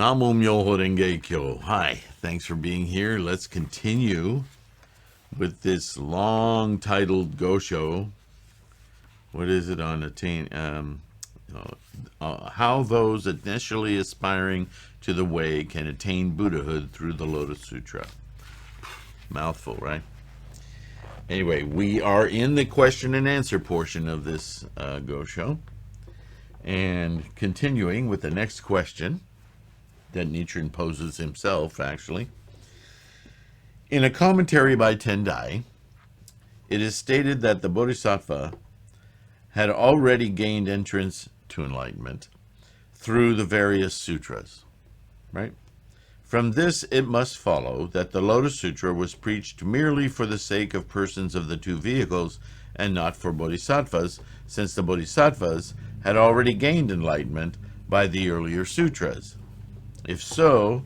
Namo MyoHoRenGeKyo. Hi, thanks for being here. Let's continue with this long titled Gosho. What is it on Attain? How those initially aspiring to the way can attain Buddhahood through the Lotus Sutra. Mouthful, right? Anyway, we are in the question and answer portion of this Gosho. And continuing with the next question that Nichiren poses himself, actually. In a commentary by Tendai, it is stated that the Bodhisattva had already gained entrance to enlightenment through the various sutras, right? From this, it must follow that the Lotus Sutra was preached merely for the sake of persons of the two vehicles and not for bodhisattvas, since the bodhisattvas had already gained enlightenment by the earlier sutras. If so,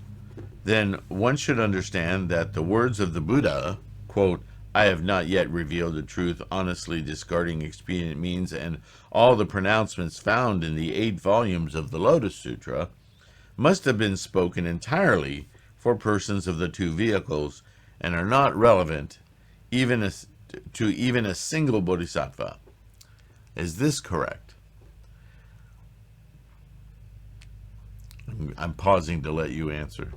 then one should understand that the words of the Buddha, quote, I have not yet revealed the truth, honestly discarding expedient means, and all the pronouncements found in the 8 volumes of the Lotus Sutra, must have been spoken entirely for persons of the two vehicles and are not relevant to even a single bodhisattva. Is this correct? I'm pausing to let you answer.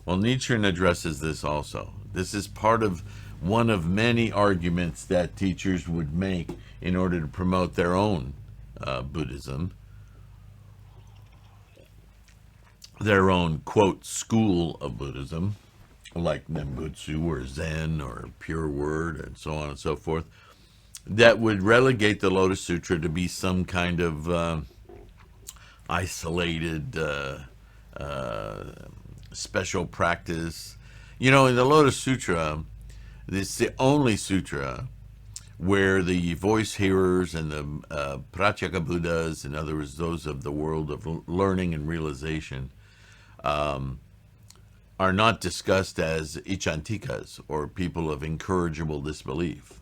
Well, Nichiren addresses this also. This is part of one of many arguments that teachers would make in order to promote their own Buddhism, their own, quote, school of Buddhism, like Nembutsu or Zen or Pure Word and so on and so forth, that would relegate the Lotus Sutra to be some kind of isolated special practice. You know, in the Lotus Sutra, it's the only sutra where the voice hearers and the Pratyeka Buddhas, in other words, those of the world of learning and realization, are not discussed as ichantikas, or people of incorrigible disbelief.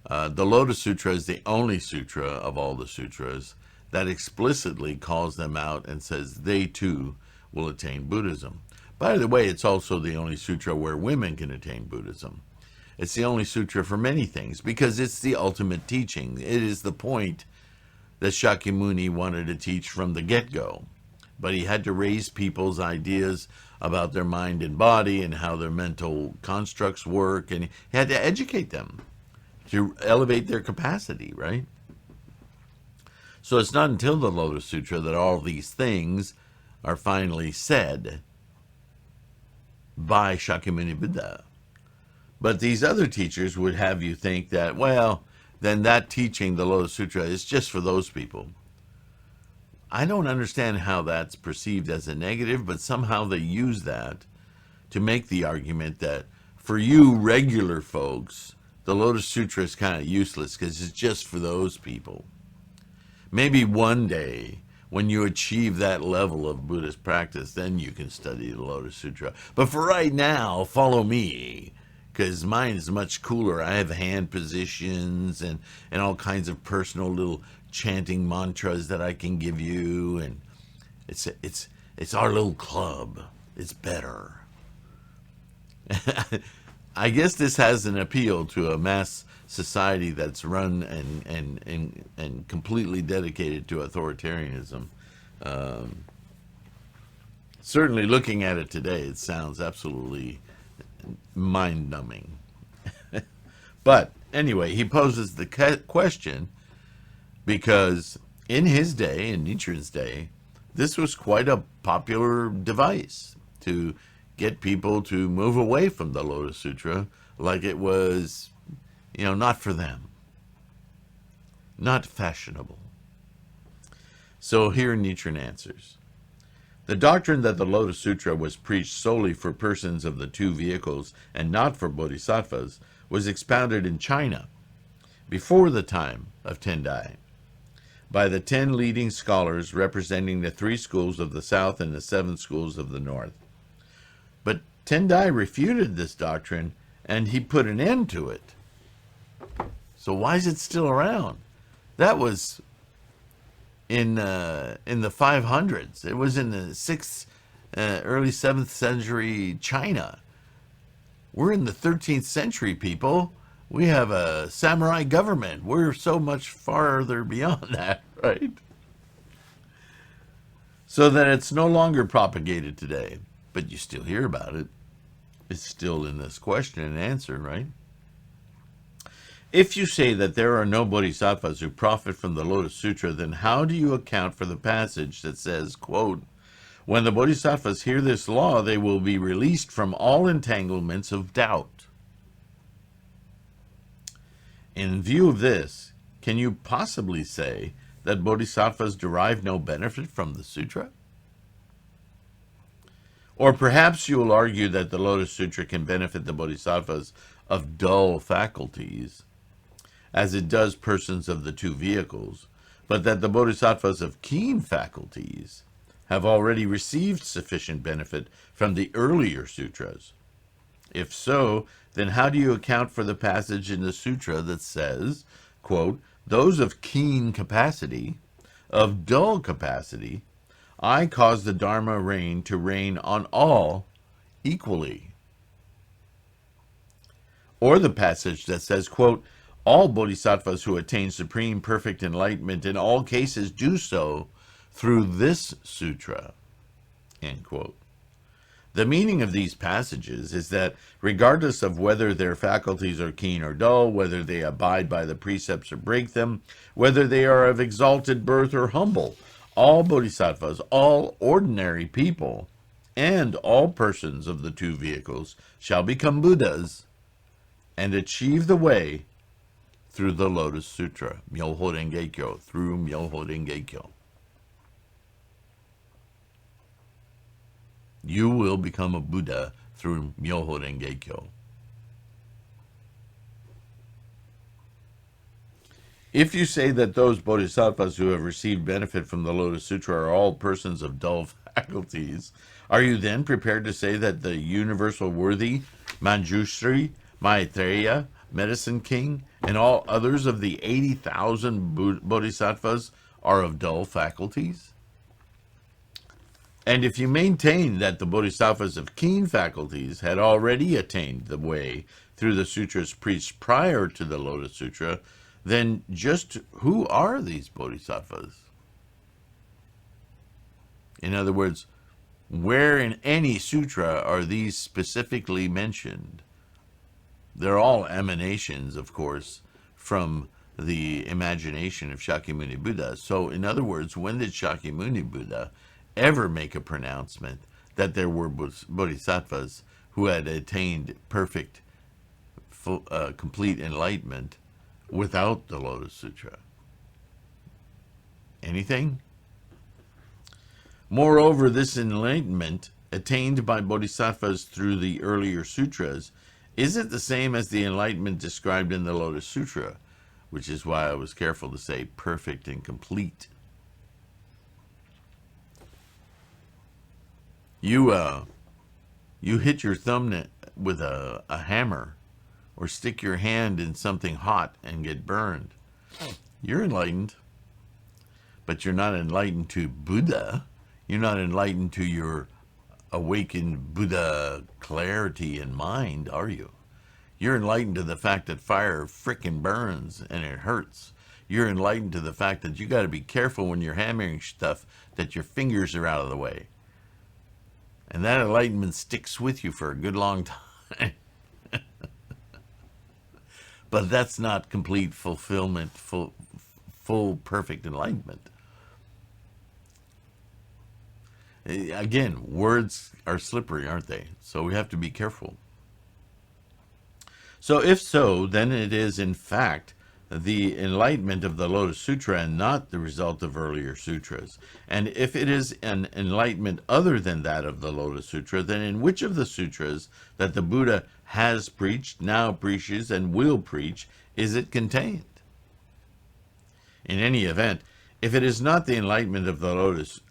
The Lotus Sutra is the only sutra of all the sutras that explicitly calls them out and says they too will attain Buddhism. By the way, it's also the only sutra where women can attain Buddhism. It's the only sutra for many things because it's the ultimate teaching. It is the point that Shakyamuni wanted to teach from the get-go. But he had to raise people's ideas about their mind and body and how their mental constructs work, and he had to educate them to elevate their capacity, right? So it's not until the Lotus Sutra that all these things are finally said by Shakyamuni Buddha. But these other teachers would have you think that, well, then that teaching, the Lotus Sutra, is just for those people. I don't understand how that's perceived as a negative, but somehow they use that to make the argument that for you regular folks, the Lotus Sutra is kind of useless because it's just for those people. Maybe one day, when you achieve that level of Buddhist practice, then you can study the Lotus Sutra. But for right now, follow me, because mine is much cooler. I have hand positions and all kinds of personal little chanting mantras that I can give you, and it's our little club. It's better. I guess this has an appeal to a mass society that's run and completely dedicated to authoritarianism. Certainly looking at it today, it sounds absolutely mind-numbing. But anyway, he poses the question because in his day, in Nichiren's day, this was quite a popular device to get people to move away from the Lotus Sutra like it was, you know, not for them, not fashionable. So here Nichiren answers. The doctrine that the Lotus Sutra was preached solely for persons of the two vehicles and not for bodhisattvas was expounded in China before the time of Tendai by the 10 leading scholars representing the 3 schools of the south and the 7 schools of the north. But Tendai refuted this doctrine and he put an end to it. So why is it still around? That was in the 500s. It was in the early 7th century China. We're in the 13th century, people. We have a samurai government. We're so much farther beyond that, right? So that it's no longer propagated today, but you still hear about it. It's still in this question and answer, right? If you say that there are no bodhisattvas who profit from the Lotus Sutra, then how do you account for the passage that says, quote, when the bodhisattvas hear this law, they will be released from all entanglements of doubt. In view of this, can you possibly say that bodhisattvas derive no benefit from the sutra? Or perhaps you will argue that the Lotus Sutra can benefit the bodhisattvas of dull faculties, as it does persons of the two vehicles, but that the bodhisattvas of keen faculties have already received sufficient benefit from the earlier sutras. If so, then how do you account for the passage in the sutra that says, quote, those of keen capacity, of dull capacity, I cause the Dharma rain to rain on all equally? Or the passage that says, quote, all bodhisattvas who attain supreme perfect enlightenment in all cases do so through this sutra, end quote. The meaning of these passages is that regardless of whether their faculties are keen or dull, whether they abide by the precepts or break them, whether they are of exalted birth or humble, all bodhisattvas, all ordinary people, and all persons of the two vehicles shall become Buddhas and achieve the way through the Lotus Sutra, MyoHoRenGeKyo, through MyoHoRenGeKyo. You will become a Buddha through MyoHoRenGeKyo. If you say that those bodhisattvas who have received benefit from the Lotus Sutra are all persons of dull faculties, are you then prepared to say that the universal worthy, Manjushri, Maitreya, Medicine King, and all others of the 80,000 bodhisattvas are of dull faculties? And if you maintain that the bodhisattvas of keen faculties had already attained the way through the sutras preached prior to the Lotus Sutra, then just who are these bodhisattvas? In other words, where in any sutra are these specifically mentioned? They're all emanations, of course, from the imagination of Shakyamuni Buddha. So, in other words, when did Shakyamuni Buddha ever make a pronouncement that there were bodhisattvas who had attained perfect, complete enlightenment without the Lotus Sutra? Anything? Moreover, this enlightenment attained by bodhisattvas through the earlier sutras isn't the same as the enlightenment described in the Lotus Sutra, which is why I was careful to say perfect and complete. You hit your thumb with a hammer, or stick your hand in something hot and get burned. You're enlightened, but you're not enlightened to Buddha. You're not enlightened to your awakened Buddha clarity in mind, are you? You're enlightened to the fact that fire frickin' burns and it hurts. You're enlightened to the fact that you got to be careful when you're hammering stuff that your fingers are out of the way. And that enlightenment sticks with you for a good long time. But that's not complete fulfillment, full perfect enlightenment. Again, words are slippery, aren't they? So we have to be careful. So if so, then it is in fact the enlightenment of the Lotus Sutra and not the result of earlier sutras. And if it is an enlightenment other than that of the Lotus Sutra, then in which of the sutras that the Buddha has preached, now preaches, and will preach, is it contained? In any event, if it is not the enlightenment of the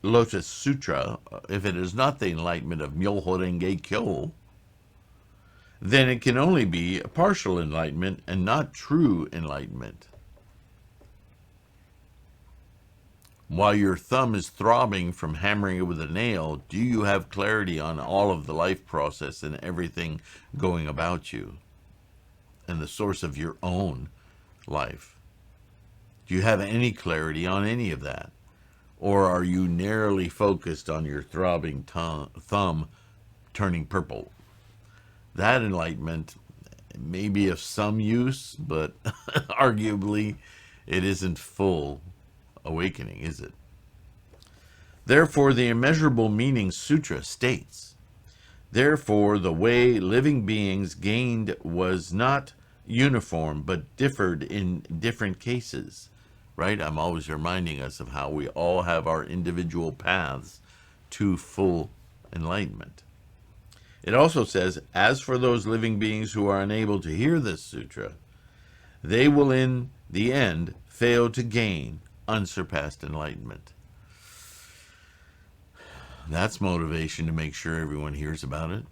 Lotus Sutra, if it is not the enlightenment of MyoHoRenGeKyo, then it can only be a partial enlightenment and not true enlightenment. While your thumb is throbbing from hammering it with a nail, do you have clarity on all of the life process and everything going about you and the source of your own life? Do you have any clarity on any of that? Or are you narrowly focused on your throbbing thumb turning purple? That enlightenment may be of some use, but arguably it isn't full awakening, is it? Therefore, the Immeasurable Meaning Sutra states, therefore, the way living beings gained was not uniform, but differed in different cases. Right? I'm always reminding us of how we all have our individual paths to full enlightenment. It also says, as for those living beings who are unable to hear this sutra, they will in the end fail to gain unsurpassed enlightenment. That's motivation to make sure everyone hears about it.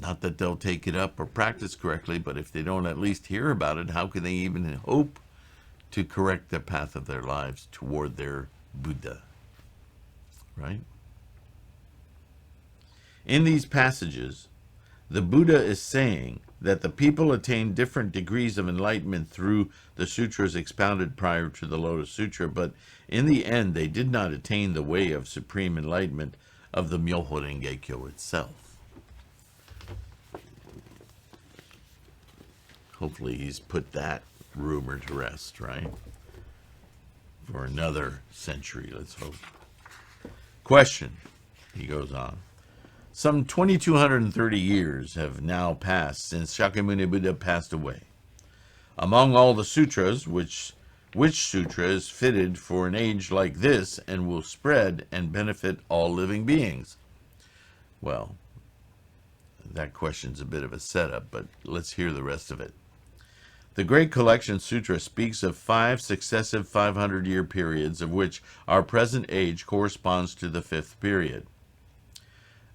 Not that they'll take it up or practice correctly, but if they don't at least hear about it, how can they even hope to correct the path of their lives toward their Buddha? Right? In these passages, the Buddha is saying that the people attain different degrees of enlightenment through the sutras expounded prior to the Lotus Sutra, but in the end they did not attain the way of supreme enlightenment of the MyoHoRenGeKyo itself. Hopefully he's put that rumor to rest, right? For another century, let's hope. Question, he goes on. Some 2,230 years have now passed since Shakyamuni Buddha passed away. Among all the sutras, which sutra is fitted for an age like this and will spread and benefit all living beings? Well, that question's a bit of a setup, but let's hear the rest of it. The Great Collection Sutra speaks of 5 successive 500-year periods, of which our present age corresponds to the 5th period.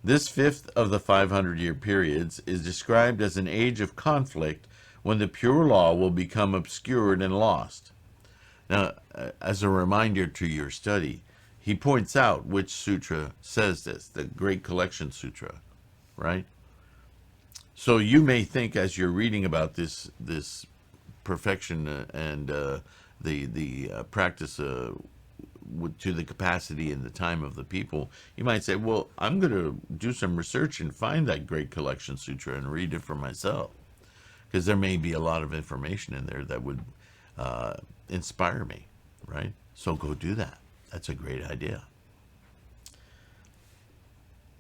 This 5th of the 500-year periods is described as an age of conflict when the pure law will become obscured and lost. Now, as a reminder to your study, he points out which sutra says this, the Great Collection Sutra, right? So you may think as you're reading about this perfection and the practice to the capacity and the time of the people, you might say, well, I'm going to do some research and find that Great Collection Sutra and read it for myself, because there may be a lot of information in there that would inspire me, right? So go do that. That's a great idea.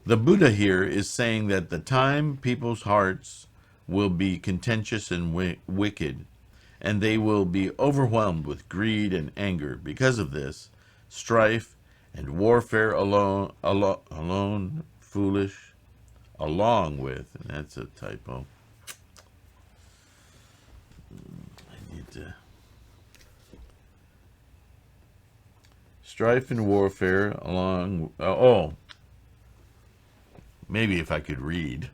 The Buddha here is saying that the time people's hearts will be contentious and wicked, and they will be overwhelmed with greed and anger. Because of this, strife and warfare along with, and that's a typo. I need to. Strife and warfare along, maybe if I could read.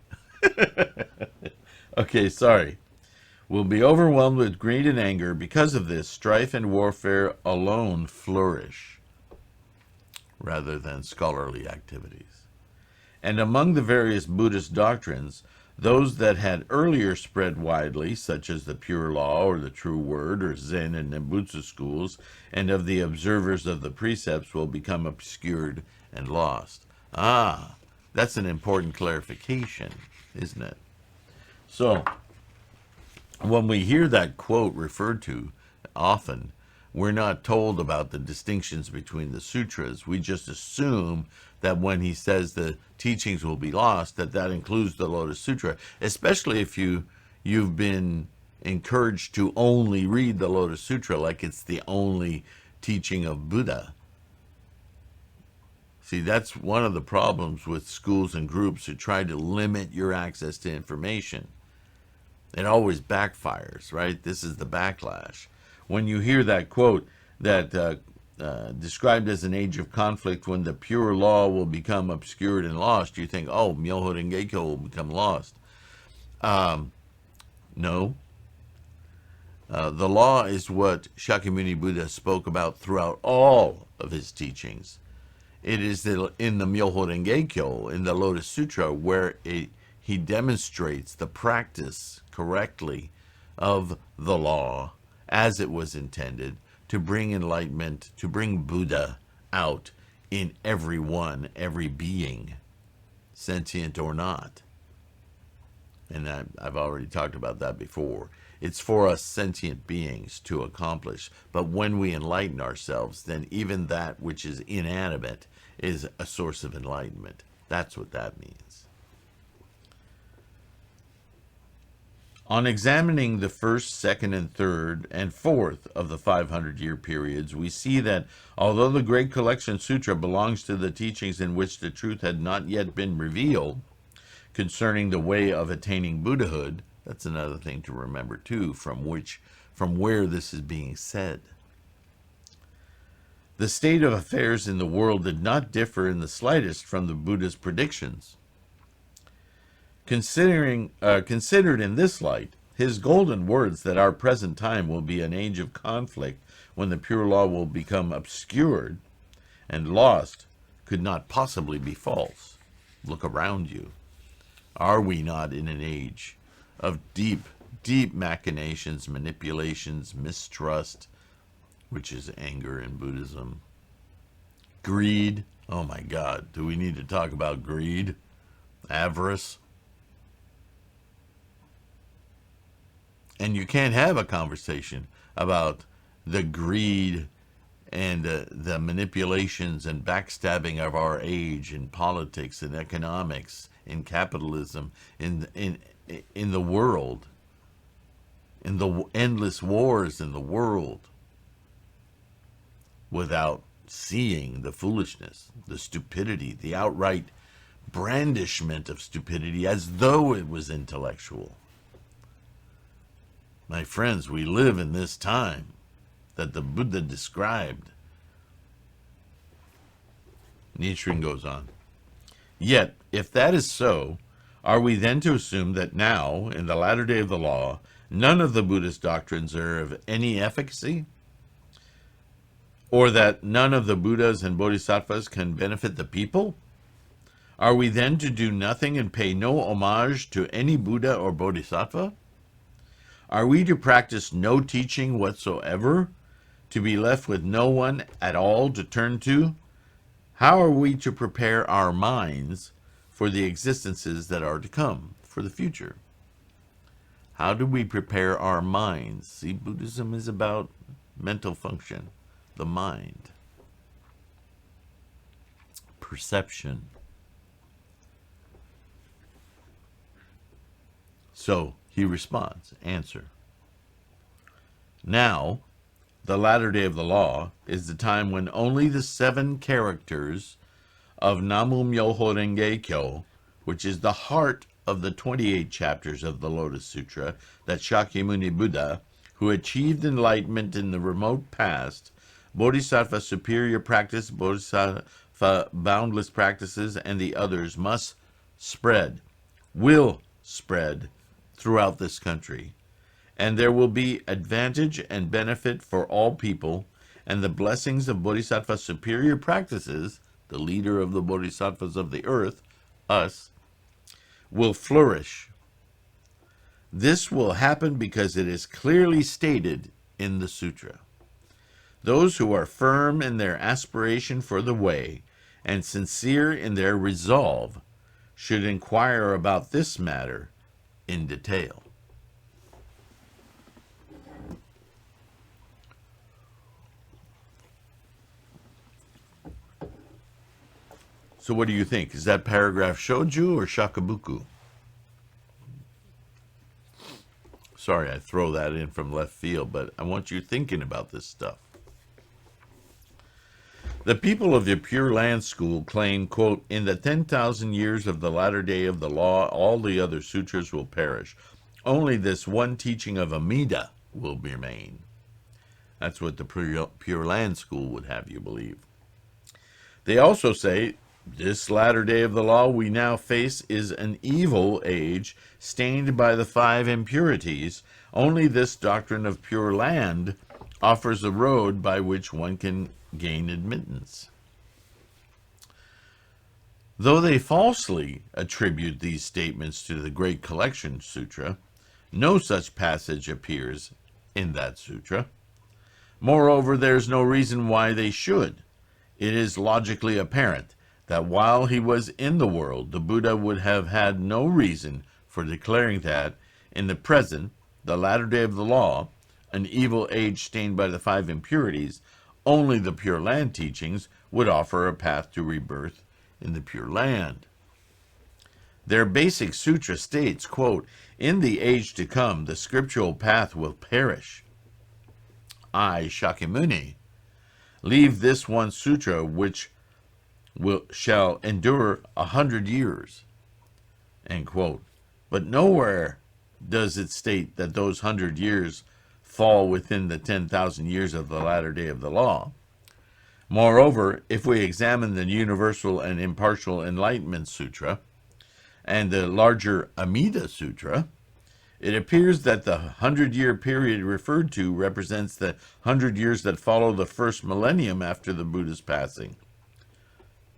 Okay, sorry. Will be overwhelmed with greed and anger. Because of this, strife and warfare alone flourish, rather than scholarly activities. And among the various Buddhist doctrines, those that had earlier spread widely, such as the Pure Law or the True Word or Zen and Nembutsu schools, and of the observers of the precepts, will become obscured and lost. Ah, that's an important clarification, isn't it? So, when we hear that quote referred to often, we're not told about the distinctions between the sutras. We just assume that when he says the teachings will be lost, that includes the Lotus Sutra, especially if you've been encouraged to only read the Lotus Sutra like it's the only teaching of Buddha. See, that's one of the problems with schools and groups who try to limit your access to information. It always backfires, right? This is the backlash. When you hear that quote that described as an age of conflict when the pure law will become obscured and lost, you think, oh, MyoHoRenGeKyo will become lost. No. The law is what Shakyamuni Buddha spoke about throughout all of his teachings. It is in the MyoHoRenGeKyo, in the Lotus Sutra, where he demonstrates the practice correctly of the law as it was intended to bring enlightenment, to bring Buddha out in everyone, every being, sentient or not. And I've already talked about that before. It's for us sentient beings to accomplish. But when we enlighten ourselves, then even that which is inanimate is a source of enlightenment. That's what that means. On examining the first, second, and third, and fourth of the 500-year periods, we see that although the Great Collection Sutra belongs to the teachings in which the truth had not yet been revealed concerning the way of attaining Buddhahood, that's another thing to remember too, from where this is being said. The state of affairs in the world did not differ in the slightest from the Buddha's predictions. Considered in this light, his golden words that our present time will be an age of conflict when the pure law will become obscured and lost could not possibly be false. Look around you. Are we not in an age of deep, deep machinations, manipulations, mistrust, which is anger in Buddhism, greed? Oh my God, do we need to talk about greed? Avarice? And you can't have a conversation about the greed and the manipulations and backstabbing of our age in politics and economics, in capitalism, in the world, in the endless wars in the world, without seeing the foolishness, the stupidity, the outright brandishment of stupidity as though it was intellectual. My friends, we live in this time that the Buddha described. Nichiren goes on. Yet, if that is so, are we then to assume that now, in the latter day of the law, none of the Buddhist doctrines are of any efficacy? Or that none of the Buddhas and Bodhisattvas can benefit the people? Are we then to do nothing and pay no homage to any Buddha or Bodhisattva? Are we to practice no teaching whatsoever, to be left with no one at all to turn to? How are we to prepare our minds for the existences that are to come, for the future? How do we prepare our minds? See, Buddhism is about mental function, the mind, perception. So he responds, answer. Now, the latter day of the law is the time when only the 7 characters of Namu MyoHoRenGeKyo, which is the heart of the 28 chapters of the Lotus Sutra that Shakyamuni Buddha, who achieved enlightenment in the remote past, Bodhisattva superior practice, Bodhisattva boundless practices, and the others must spread, will spread throughout this country. And there will be advantage and benefit for all people, and the blessings of Bodhisattva superior practices, the leader of the Bodhisattvas of the earth, us, will flourish. This will happen because it is clearly stated in the sutra. Those who are firm in their aspiration for the way and sincere in their resolve should inquire about this matter in detail. So what do you think? Is that paragraph Shoju or Shakabuku? Sorry, I throw that in from left field, but I want you thinking about this stuff. The people of the Pure Land School claim, quote, in the 10,000 years of the latter day of the law, all the other sutras will perish. Only this one teaching of Amida will remain. That's what the Pure Land School would have you believe. They also say, this latter day of the law we now face is an evil age stained by the 5 impurities. Only this doctrine of Pure Land offers a road by which one can gain admittance. Though they falsely attribute these statements to the Great Collection Sutra, no such passage appears in that sutra. Moreover, there is no reason why they should. It is logically apparent that while he was in the world, the Buddha would have had no reason for declaring that, in the present, the latter day of the law, an evil age stained by the 5 impurities, only the Pure Land teachings would offer a path to rebirth in the Pure Land. Their basic sutra states, quote, "In the age to come, the scriptural path will perish. I, Shakyamuni, leave this one sutra which shall endure 100 years." End quote. But nowhere does it state that those 100 years fall within the 10,000 years of the latter day of the law. Moreover, if we examine the Universal and Impartial Enlightenment Sutra and the larger Amida Sutra, it appears that the 100-year period referred to represents the 100 years that follow the first millennium after the Buddha's passing.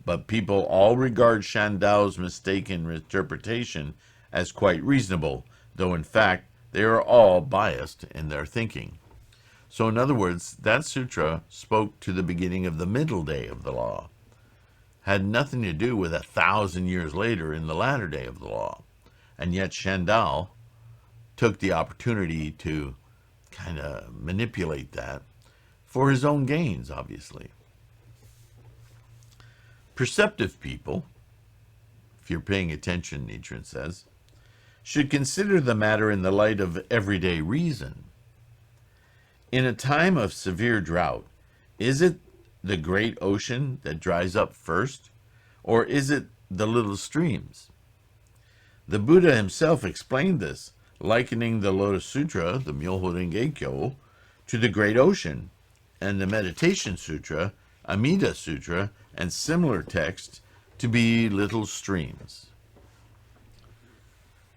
But people all regard Shandao's mistaken interpretation as quite reasonable, though in fact they are all biased in their thinking. So in other words, that sutra spoke to the beginning of the middle day of the law, had nothing to do with 1,000 years later in the latter day of the law. And yet Shandao took the opportunity to kind of manipulate that for his own gains, obviously. Perceptive people, if you're paying attention, Nichiren says, should consider the matter in the light of everyday reason. In a time of severe drought, is it the great ocean that dries up first, or is it the little streams? The Buddha himself explained this, likening the Lotus Sutra, the MyoHoRenGeKyo, to the great ocean, and the Meditation Sutra, Amida Sutra, and similar texts to be little streams.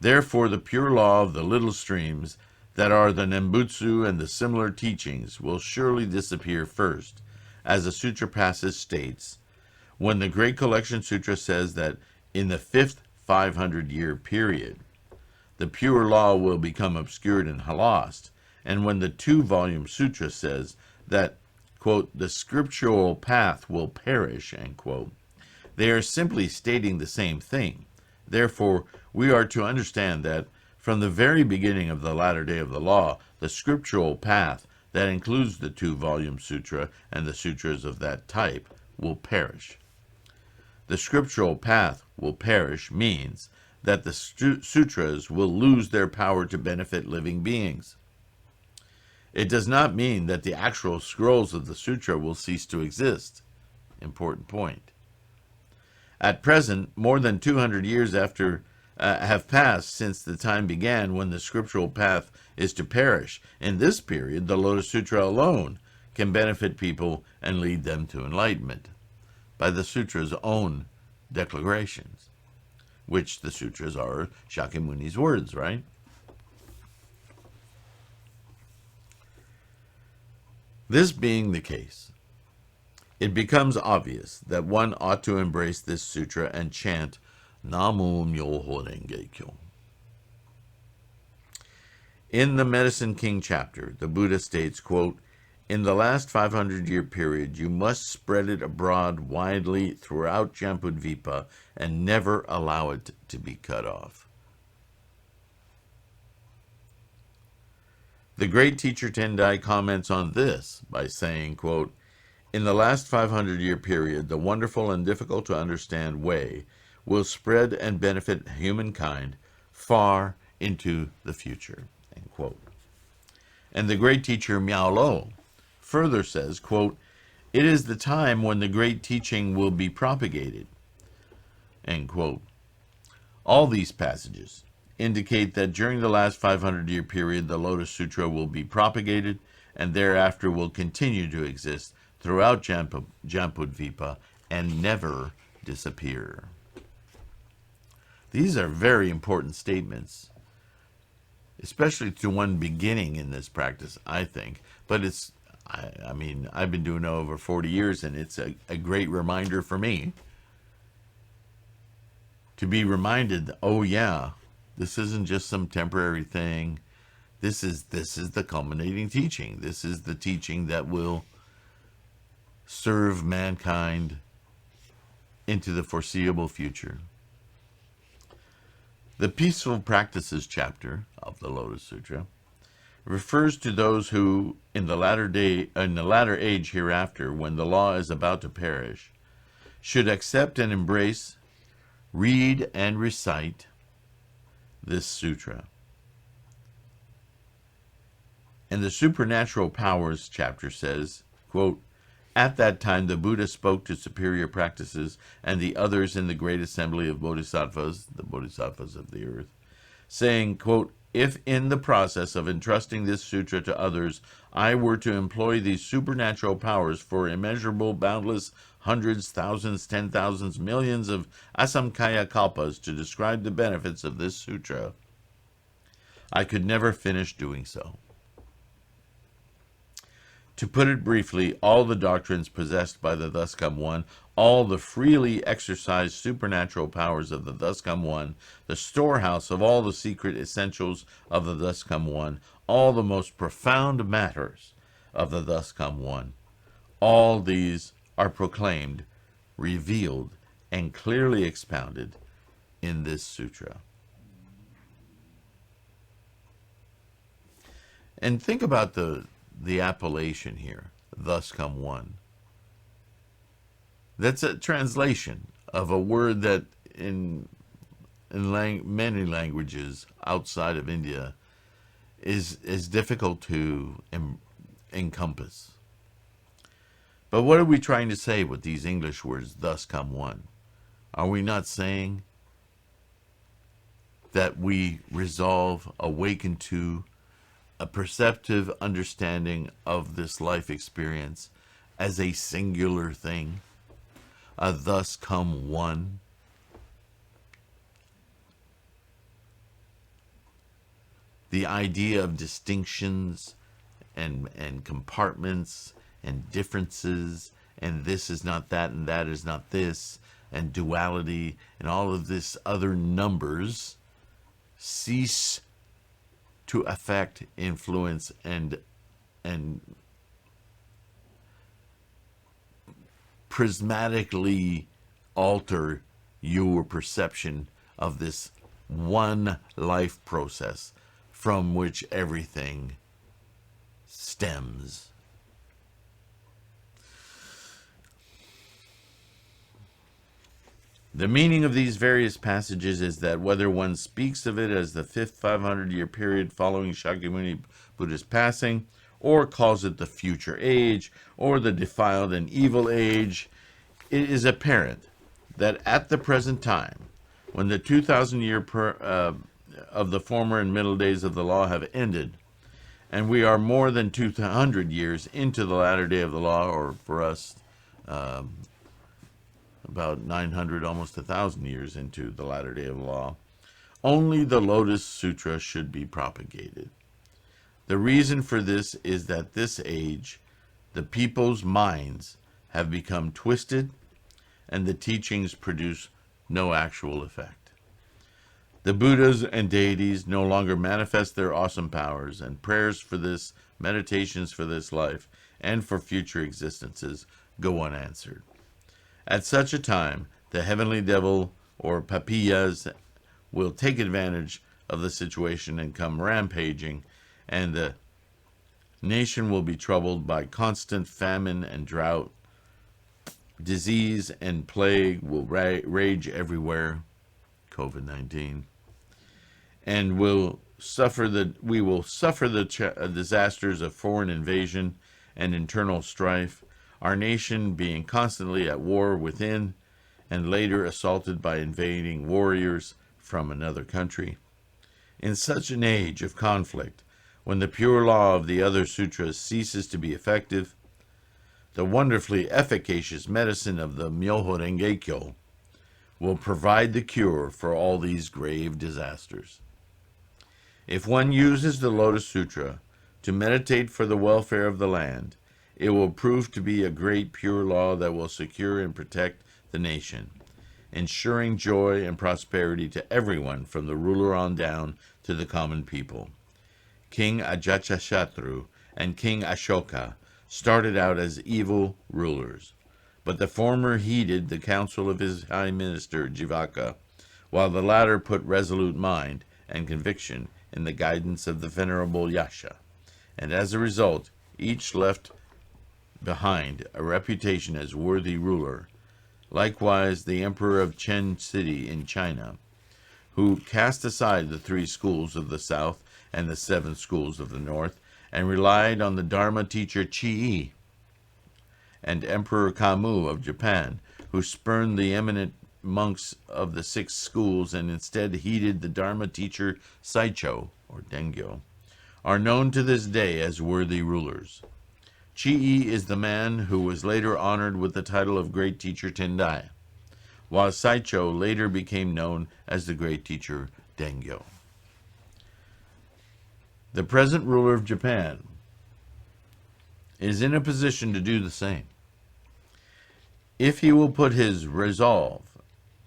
Therefore, the pure law of the little streams that are the Nembutsu and the similar teachings will surely disappear first, as the Sutra passage states, when the Great Collection Sutra says that in the 5th 500-year period, the pure law will become obscured and lost, and when the 2-volume sutra says that, quote, the scriptural path will perish, end quote, they are simply stating the same thing. Therefore, we are to understand that from the very beginning of the latter day of the law, the scriptural path that includes the 2-volume sutra and the sutras of that type will perish. The scriptural path will perish means that the sutras will lose their power to benefit living beings. It does not mean that the actual scrolls of the sutra will cease to exist. Important point. At present, more than 200 years have passed since the time began when the scriptural path is to perish. In this period, the Lotus Sutra alone can benefit people and lead them to enlightenment by the sutra's own declarations, which the sutras are Shakyamuni's words, right? This being the case, it becomes obvious that one ought to embrace this sutra and chant Namo MyoHoRenGeKyo. In the Medicine King chapter, the Buddha states, quote, in the last 500-year period, you must spread it abroad widely throughout Jambudvipa and never allow it to be cut off. The great teacher Tendai comments on this by saying, quote, in the last 500-year period, the wonderful and difficult to understand way will spread and benefit humankind far into the future, end quote. And the great teacher Miao Lo further says, quote, it is the time when the great teaching will be propagated, end quote. All these passages indicate that during the last 500-year period, the Lotus Sutra will be propagated and thereafter will continue to exist throughout Jambudvipa and never disappear. These are very important statements, especially to one beginning in this practice, I think. But I mean, I've been doing it over 40 years, and it's a great reminder for me to be reminded that, oh yeah, this isn't just some temporary thing. This is the culminating teaching. This is the teaching that will serve mankind into the foreseeable future. The Peaceful Practices chapter of the Lotus Sutra refers to those who, in the latter age hereafter, when the law is about to perish, should accept and embrace, read and recite this sutra. And the Supernatural Powers chapter says, quote, "At that time the Buddha spoke to superior practices and the others in the great assembly of bodhisattvas, the bodhisattvas of the earth, saying, quote, if in the process of entrusting this sutra to others, I were to employ these supernatural powers for immeasurable, boundless, hundreds, thousands, 10,000s, millions of asamkhaya kalpas to describe the benefits of this sutra, I could never finish doing so. To put it briefly, all the doctrines possessed by the Thus Come One, all the freely exercised supernatural powers of the Thus Come One, the storehouse of all the secret essentials of the Thus Come One, all the most profound matters of the Thus Come One, all these are proclaimed, revealed, and clearly expounded in this sutra." And think about the appellation here, Thus Come One. That's a translation of a word that in many languages outside of India is difficult to encompass. But what are we trying to say with these English words, Thus Come One? Are we not saying that we resolve, awaken to a perceptive understanding of this life experience as a singular thing, a Thus Come One? The idea of distinctions and compartments and differences, and this is not that and that is not this, and duality and all of this other numbers cease to affect, influence, and prismatically alter your perception of this one life process from which everything stems. The meaning of these various passages is that whether one speaks of it as the fifth 500-year period following Shakyamuni Buddha's passing, or calls it the future age, or the defiled and evil age, it is apparent that at the present time, when the 2,000 year of the former and middle days of the law have ended, and we are more than 200 years into the latter day of the law, or for us, about 900, almost 1,000 years into the latter day of the law, only the Lotus Sutra should be propagated. The reason for this is that this age, the people's minds have become twisted, and the teachings produce no actual effect. The Buddhas and deities no longer manifest their awesome powers, and prayers for this, meditations for this life, and for future existences go unanswered. At such a time, the heavenly devil, or papillas, will take advantage of the situation and come rampaging, and the nation will be troubled by constant famine and drought. Disease and plague will rage everywhere, COVID-19, and we will suffer the disasters of foreign invasion and internal strife, our nation being constantly at war within, and later assaulted by invading warriors from another country. In such an age of conflict, when the pure law of the other sutras ceases to be effective, the wonderfully efficacious medicine of the MyoHoRenGeKyo will provide the cure for all these grave disasters. If one uses the Lotus Sutra to meditate for the welfare of the land, it will prove to be a great pure law that will secure and protect the nation, ensuring joy and prosperity to everyone from the ruler on down to the common people. King Ajatashatru and King Ashoka started out as evil rulers, but the former heeded the counsel of his high minister Jivaka, while the latter put resolute mind and conviction in the guidance of the venerable Yasha, and as a result, each left behind a reputation as worthy ruler. Likewise, the emperor of Chen City in China, who cast aside the 3 schools of the south and the 7 schools of the north, and relied on the Dharma teacher Chi, and Emperor Kamu of Japan, who spurned the eminent monks of the 6 schools and instead heeded the Dharma teacher Saicho, or Dengyo, are known to this day as worthy rulers. Chi is the man who was later honored with the title of Great Teacher Tendai, while Saicho later became known as the Great Teacher Dengyo. The present ruler of Japan is in a position to do the same. If he will put his resolve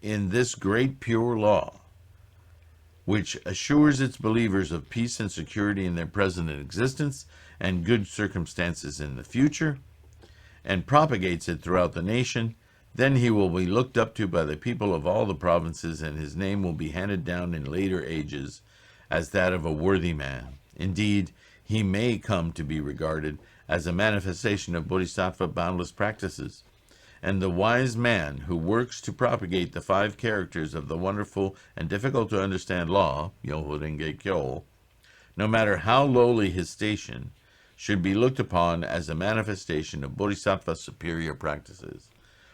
in this great pure law, which assures its believers of peace and security in their present existence and good circumstances in the future, and propagates it throughout the nation, then he will be looked up to by the people of all the provinces, and his name will be handed down in later ages as that of a worthy man. Indeed, he may come to be regarded as a manifestation of Bodhisattva boundless practices, and the wise man who works to propagate the 5 characters of the wonderful and difficult to understand law, MyoHoRenGeKyo, no matter how lowly his station, should be looked upon as a manifestation of Bodhisattva superior practices,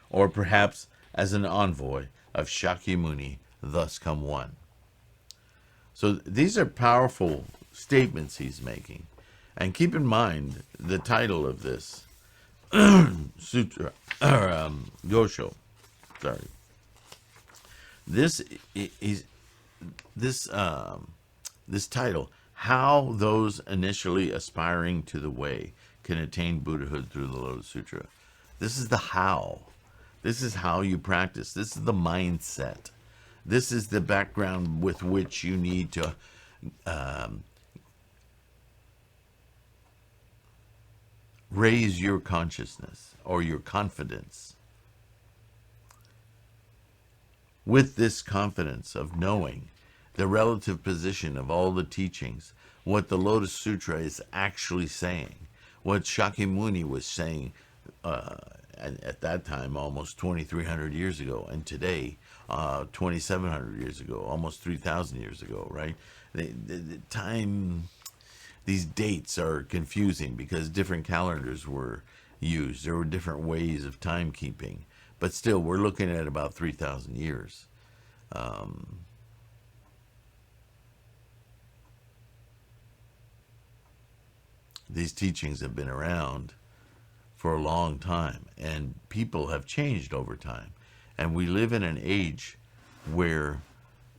or perhaps as an envoy of Shakyamuni, thus come one. So these are powerful statements he's making. And keep in mind the title of this sutra, or Gosho. Sorry. This is this title, How Those Initially Aspiring to the Way Can Attain Buddhahood Through the Lotus Sutra. This is the how. This is how you practice. This is the mindset. This is the background with which you need to raise your consciousness or your confidence. With this confidence of knowing the relative position of all the teachings, what the Lotus Sutra is actually saying, what Shakyamuni was saying at that time, almost 2,300 years ago, and today, 2,700 years ago, almost 3,000 years ago, right? The time, these dates are confusing because different calendars were used. There were different ways of timekeeping, but still, we're looking at about 3,000 years. These teachings have been around for a long time, and people have changed over time. And we live in an age where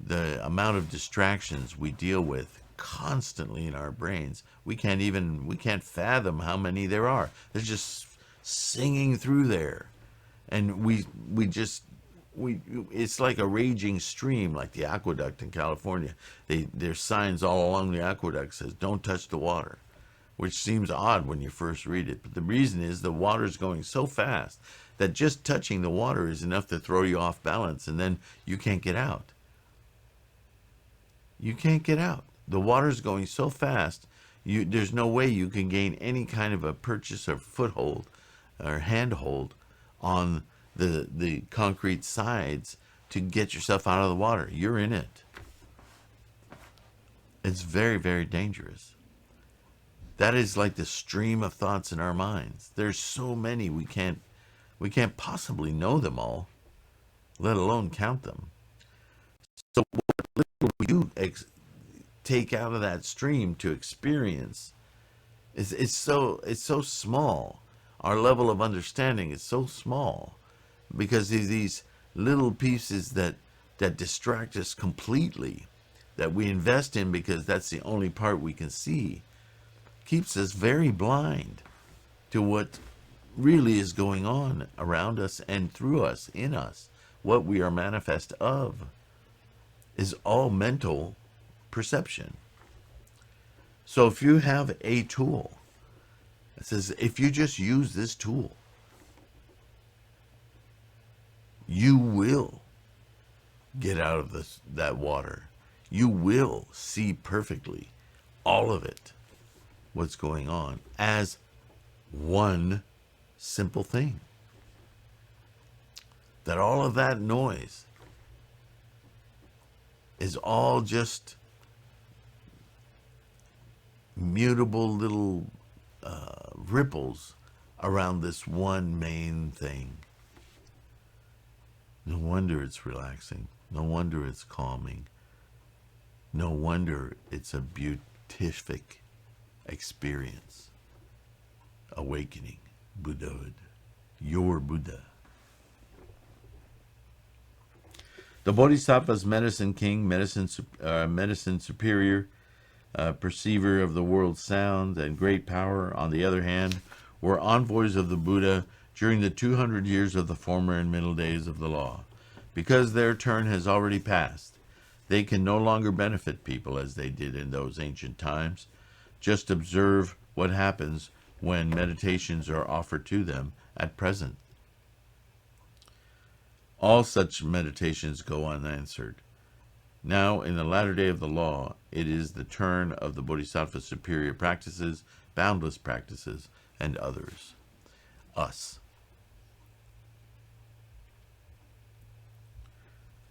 the amount of distractions we deal with constantly in our brains, we can't fathom how many there are. They're just singing through there. And it's like a raging stream, like the aqueduct in California. There's signs all along the aqueduct says, don't touch the water, which seems odd when you first read it. But the reason is the water's going so fast that just touching the water is enough to throw you off balance, and then you can't get out. You can't get out. The water's going so fast, there's no way you can gain any kind of a purchase or foothold or handhold on the concrete sides to get yourself out of the water. You're in it. It's very, very dangerous. That is like the stream of thoughts in our minds. There's so many we can't possibly know them all, let alone count them. So what little you take out of that stream to experience it's so small. Our level of understanding is so small because of these little pieces that distract us completely, that we invest in because that's the only part we can see, keeps us very blind to what really is going on around us and through us, in us, what we are manifest of, is all mental perception. So if you have a tool, it says if you just use this tool, you will get out of that water. You will see perfectly all of it, what's going on, as one simple thing. That all of that noise is all just mutable little ripples around this one main thing. No wonder it's relaxing. No wonder it's calming. No wonder it's a beatific experience. Awakening, Buddhahood, your Buddha. The Bodhisattva's medicine king, medicine superior, perceiver of the world's sound, and great power, on the other hand, were envoys of the Buddha during the 200 years of the former and middle days of the law. Because their turn has already passed, they can no longer benefit people as they did in those ancient times. Just observe what happens when meditations are offered to them at present. All such meditations go unanswered. Now, in the latter day of the law, it is the turn of the Bodhisattva's superior practices, boundless practices, and others. Us.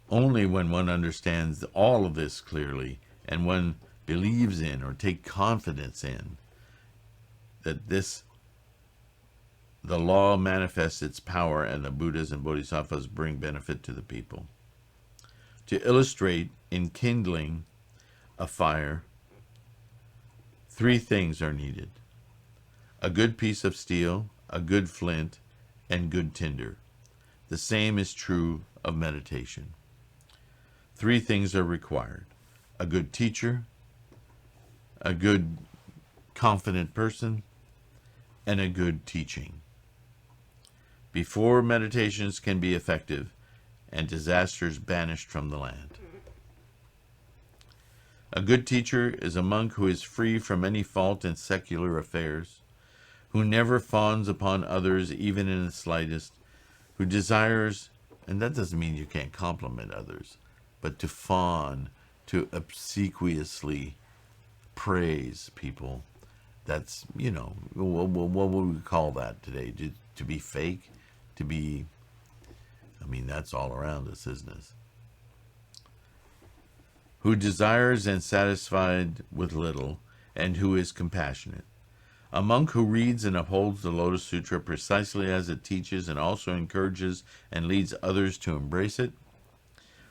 Only when one understands all of this clearly, and one believes in or takes confidence in that the law manifests its power and the Buddhas and Bodhisattvas bring benefit to the people. To illustrate in kindling a fire, 3 things are needed: a good piece of steel, a good flint, and good tinder. The same is true of meditation. 3 things are required: a good teacher, a good confident person, and a good teaching. Before meditations can be effective and disasters banished from the land. A good teacher is a monk who is free from any fault in secular affairs, who never fawns upon others even in the slightest, who desires, and that doesn't mean you can't compliment others, but to fawn, to obsequiously praise people. That's, what would we call that today? To be fake? To be, that's all around us, isn't it? Who desires and satisfied with little, and who is compassionate. A monk who reads and upholds the Lotus Sutra precisely as it teaches and also encourages and leads others to embrace it.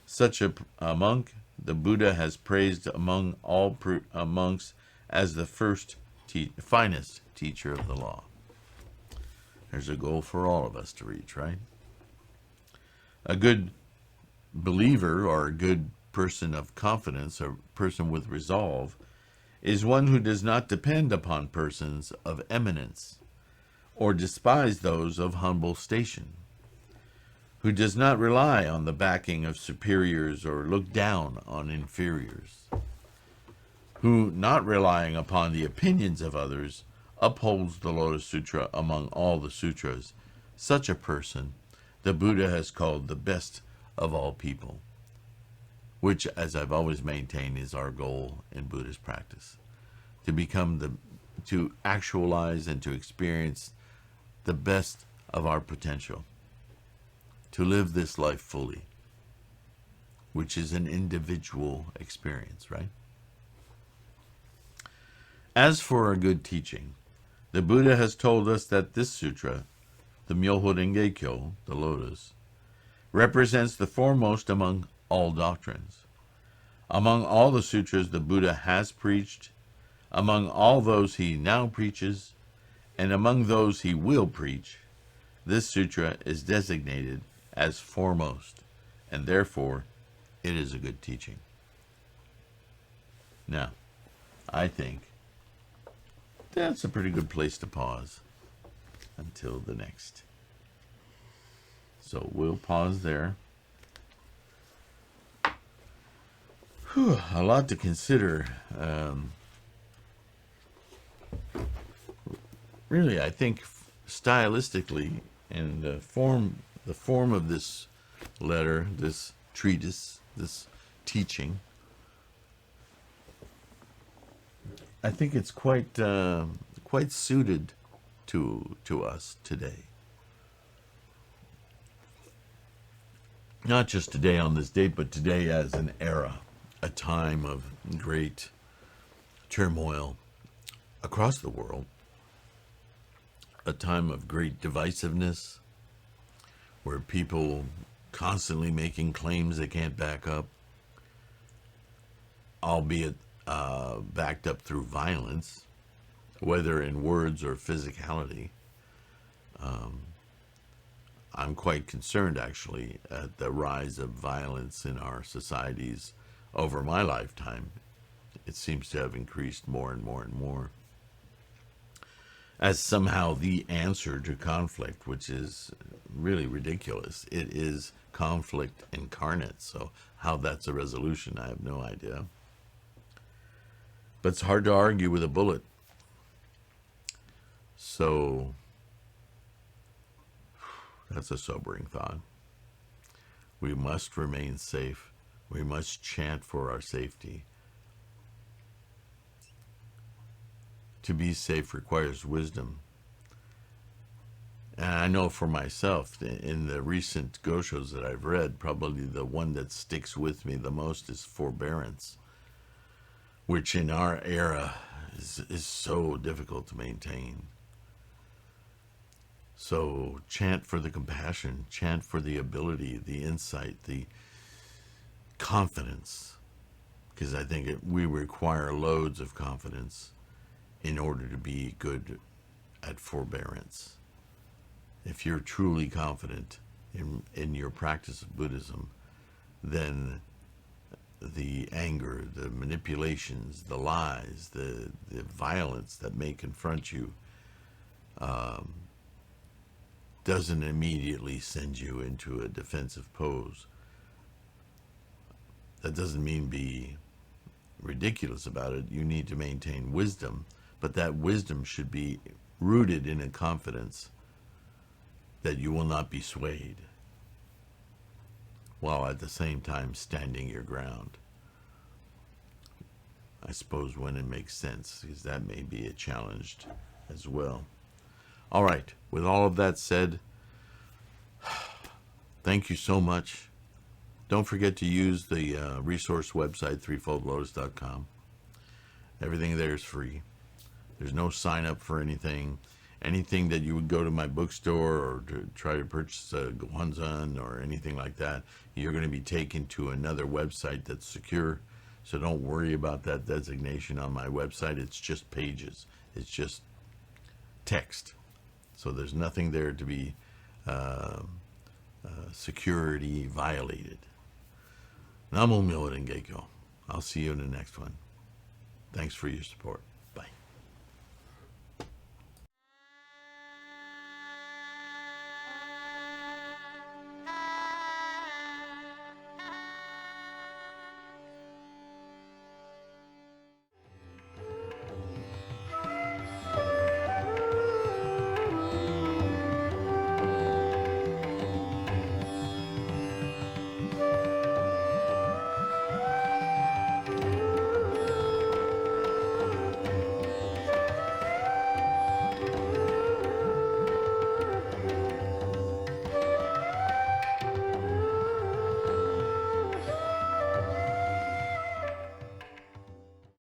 Such a monk, the Buddha has praised among all monks as the finest teacher of the law. There's a goal for all of us to reach, right? A good believer, or a good person of confidence, or person with resolve, is one who does not depend upon persons of eminence or despise those of humble station, who does not rely on the backing of superiors or look down on inferiors, who, not relying upon the opinions of others, upholds the Lotus Sutra among all the sutras. Such a person the Buddha has called the best of all people, which, as I've always maintained, is our goal in Buddhist practice, to actualize and to experience the best of our potential, to live this life fully, which is an individual experience, right? As for a good teaching, the Buddha has told us that this sutra, the MyoHoRenGeKyo, the Lotus, represents the foremost among all doctrines. Among all the sutras the Buddha has preached, among all those he now preaches, and among those he will preach, this sutra is designated as foremost, and therefore it is a good teaching. Now, I think that's a pretty good place to pause. until the next. So we'll pause there. Whew, a lot to consider. Really, I think stylistically and the form of this letter, this treatise, this teaching, I think it's quite suited to us today. Not just today on this date, but today as an era, a time of great turmoil across the world, a time of great divisiveness, where people constantly making claims they can't back up, albeit backed up through violence, whether in words or physicality. I'm quite concerned, actually, at the rise of violence in our societies over my lifetime. It seems to have increased more and more and more, as somehow the answer to conflict, which is really ridiculous. It is conflict incarnate, so how that's a resolution, I have no idea. But it's hard to argue with a bullet. So that's a sobering thought. We must remain safe. We must chant for our safety. To be safe requires wisdom. And I know for myself, in the recent Goshos that I've read, probably the one that sticks with me the most is forbearance, which in our era is so difficult to maintain. So chant for the compassion, chant for the ability, the insight, the confidence, because I think we require loads of confidence in order to be good at forbearance. If you're truly confident in your practice of Buddhism, then the anger, the manipulations, the lies, the violence that may confront you doesn't immediately send you into a defensive pose. That doesn't mean be ridiculous about it. You need to maintain wisdom, but that wisdom should be rooted in a confidence that you will not be swayed, while at the same time standing your ground. I suppose when it makes sense, because that may be a challenge as well. All right, with all of that said, thank you so much. Don't forget to use the resource website, threefoldlotus.com. Everything there is free. There's no sign up for anything. Anything that you would go to my bookstore or to try to purchase a Guanzan or anything like that, you're going to be taken to another website that's secure. So don't worry about that designation on my website. It's just pages. It's just text. So there's nothing there to be security violated. Namo MyoHoRenGeKyo. I'll see you in the next one. Thanks for your support.